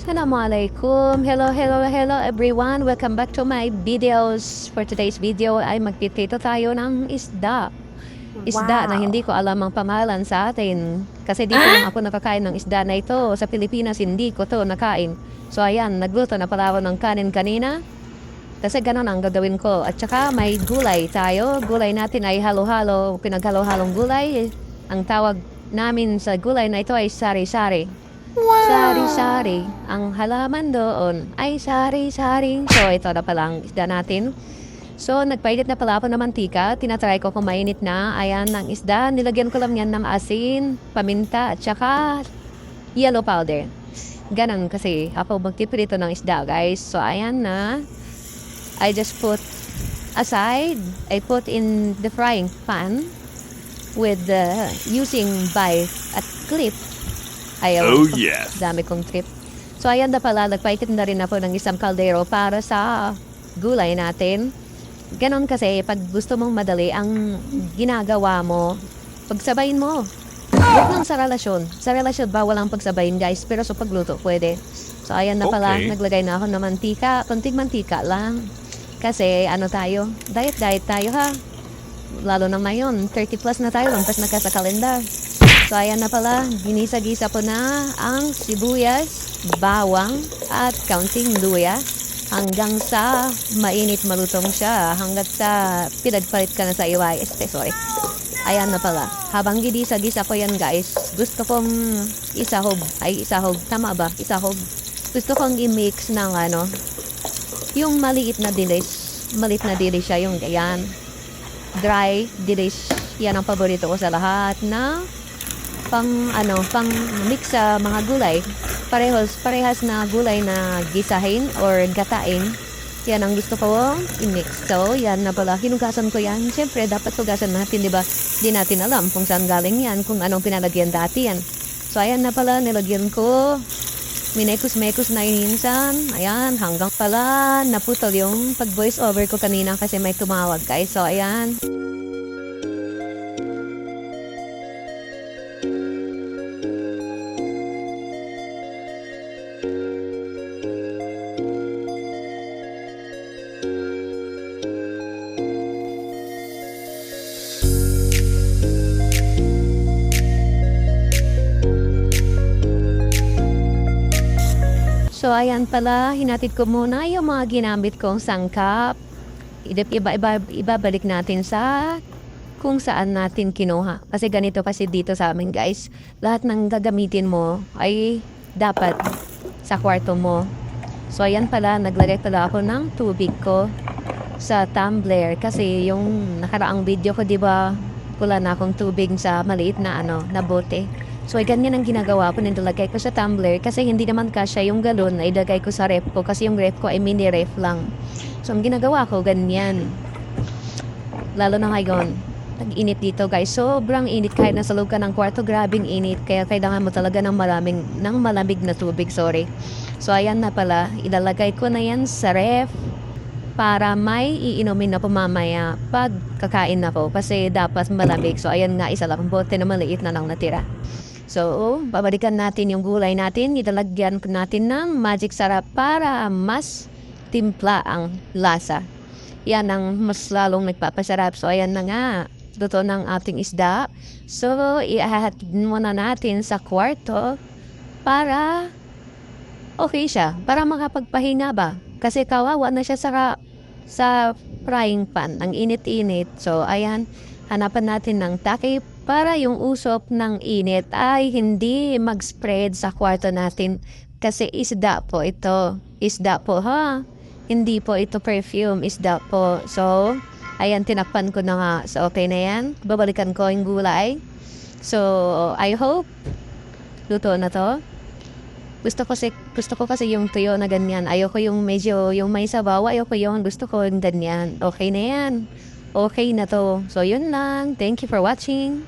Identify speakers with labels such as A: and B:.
A: Assalamualaikum. Hello everyone. Welcome back to my videos. For today's video ay magpiprito tayo ng isda. Isda na hindi ko alam ang pangalan sa atin. Kasi dito lang ako nakakain ng isda na ito. Sa Pilipinas hindi ko to nakain. So ayan, nagluto na pala ako ng kanin kanina. Kasi ganun ang gagawin ko. At saka may gulay tayo. Gulay natin ay halo-halo, pinaghalo-halong gulay. Ang tawag namin sa gulay na ito ay sari-sari. Sari-sari. Ang halaman doon ay sari-sari. So, ito na pala ang isda natin. So, nagpainit na pala ako ng mantika. Tinatry ko kung mainit na. Ayan ang isda. Nilagyan ko lang yan ng asin, paminta, at saka yellow powder. Ganon kasi ako magtiprito ng isda, guys. So, ayan na. I just put aside. I put in the frying pan with using knife at clip. Ayaw.
B: Oh, yes.
A: Dami kong trip. So, ayan na pala. Nagpaitit na rin ako ng isang kaldero para sa gulay natin. Ganon kasi, pag gusto mong madali, ang ginagawa mo, pagsabayin mo. Huwag lang sa relasyon. Sa relasyon, bawal ang pagsabayin, guys. Pero sa pagluto, pwede. So, ayan na pala.
B: Okay.
A: Naglagay na ako ng mantika. Konting mantika lang. Kasi, ano tayo? Diet tayo, ha? Lalo na ngayon. 30 plus na tayo. Lampas na ka sa kalendar. So, ayan na pala, ginisa-gisa po na ang sibuyas, bawang, at kaunting luya hanggang sa mainit malutong siya, hanggat sa pinagpalit ka na sa iway. Sorry. Ayan na pala. Habang ginisa-gisa ko yan, guys, gusto kong isahog. Tama ba? Isahog. Gusto kong i-mix ng yung maliit na dilis. Maliit na dilis siya, yung ganyan. Dry dilis. Yan ang paborito ko sa lahat na pang mix sa mga gulay. Parehas na gulay na gisahin or gatain. Yan ang gusto ko i-mix. So, yan na pala. Hinugasan ko yan. Siyempre, dapat hugasan natin, di ba? Di natin alam kung saan galing yan, kung anong pinalagyan dati yan. So, ayan na pala. Nilagyan ko. Minekos-mekos na minsan. Ayan, hanggang pala naputol yung pag-voice over ko kanina kasi may tumawag, guys. So, ayan. So, ayan pala, hinatid ko muna yung mga ginamit kong sangkap. Ibabalik natin sa kung saan natin kinuha. Kasi ganito kasi dito sa amin, guys. Lahat ng gagamitin mo ay dapat sa kwarto mo. So, ayan pala, naglagay pala ako ng tubig ko sa tumbler. Kasi yung nakaraang video ko, di ba, wala na akong tubig sa maliit na na bote. So, ay ganyan ang ginagawa ko. Nilagay ko sa tumbler kasi hindi naman kasya yung galon na ilagay ko sa ref ko kasi yung ref ko ay mini ref lang. So, ang ginagawa ko, ganyan. Lalo na ngayon, nag-init dito, guys. Sobrang init kahit nasa loob ka ng kwarto. Grabing init. Kaya kailangan mo talaga ng malamig na tubig. Sorry. So, ayan na pala. Ilalagay ko na yan sa ref para may iinumin na po mamaya pag kakain na po. Kasi dapat malamig. So, ayan nga, isa lang bote na maliit na lang natira. So, babalikan natin yung gulay natin. Ilalagyan natin ng magic sarap para mas timpla ang lasa. Yan ang mas lalong nagpapasarap. So, ayan na nga. Luto ng ating isda. So, ihahatid muna natin sa kwarto para okay siya. Para makapagpahinga ba? Kasi kawawa na siya sa frying pan. Ang init-init. So, ayan. Hanapan natin ng takip para yung usok ng init ay hindi mag-spread sa kwarto natin. Kasi isda po ito. Isda po, ha? Hindi po ito perfume. Isda po. So, ayan, tinakpan ko na nga. So, okay na yan. Babalikan ko yung gulay. So, I hope luto na to. Gusto ko kasi yung tuyo na ganyan. Ayoko yung medyo, yung may sabaw. Ayoko yung gusto ko yung ganyan. Okay na yan. Okay na to. So, yun lang. Thank you for watching.